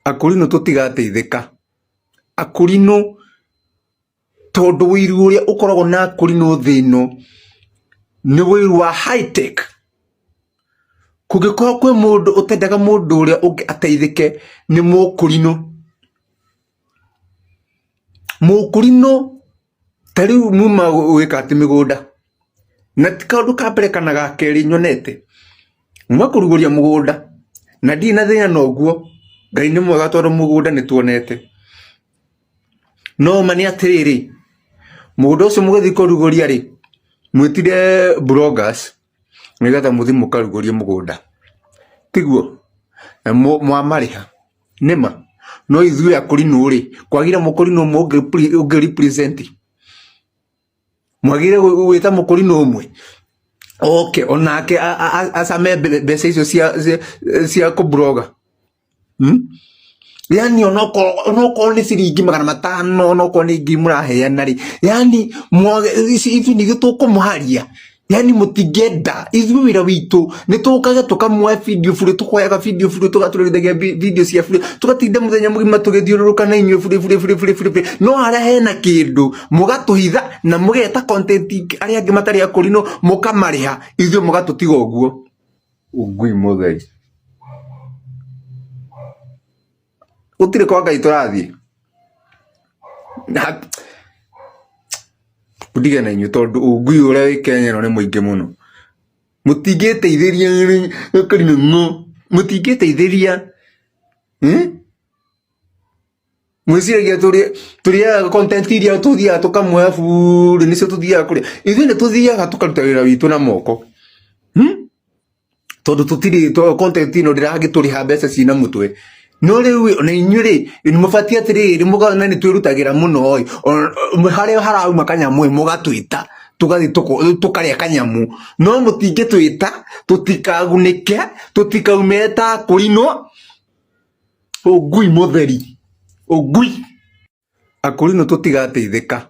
Akurino tutigateithika. Akurino tondu wiru uria ukoragwo na akurino thino ni wiru wa high tech. Kugikorwo kwi mundu utendaga mundu uria ungi ateithike ni mukurino. Mukurino tariu muma wika ati migunda na tikandu kampere kana gakeri nyonete muma kuruguria mugunda na ndina thina noguo Ngai ni mwega tondu mugunda ni tuonete no mani atiriri mugunda ucio mugithi kuruguria ri mwitire bloggers nigetha muthi mukaruguria mugunda tiguo mwamariha nima no ithuĩ akurino ri kwagira mukurino ungi represent mwagire gwita mukurino umwe okay onake asame mbeca icio cia kubloga yani onoko ni ciringi 500 onoko ni ngi muraheana ri yani ici ni gitukumharia yani mutigenda ithuĩ wira witu ni tukage tukamwe video bure tukoyaga video bure tugaturithagia video cia bure tugatinda muthenya mugima tugithiururuka na inywe bure no ara hena kindu mugatuhitha na mugeta content aria angi matari akurino mukamariha ithuĩ mugatutiga uguo ungui mutheri utire kwa Ngai turathie Budiga na inyu tondu ungui uria wi Kenya no ni muingi muno mutingiteithiria akurino ngo mutingiteithiria mwiciragia turia content iria tuthia tukamwe bure nicio tuthia kuria ithuĩ ni tuthiaga tukaruta wira witu na moko tondu tutiri content ino ndiragituriha mbeca cina mutwe no riu na inyu ri ni mubatie atiri mugana ni twirutagira muno oi haria harauma kanyamu mugatwita tugathi tukaria kanyamu no mutinge twita tutikagunike tutikaumeta akurino ungui mutheri ungui akurino tutigateithika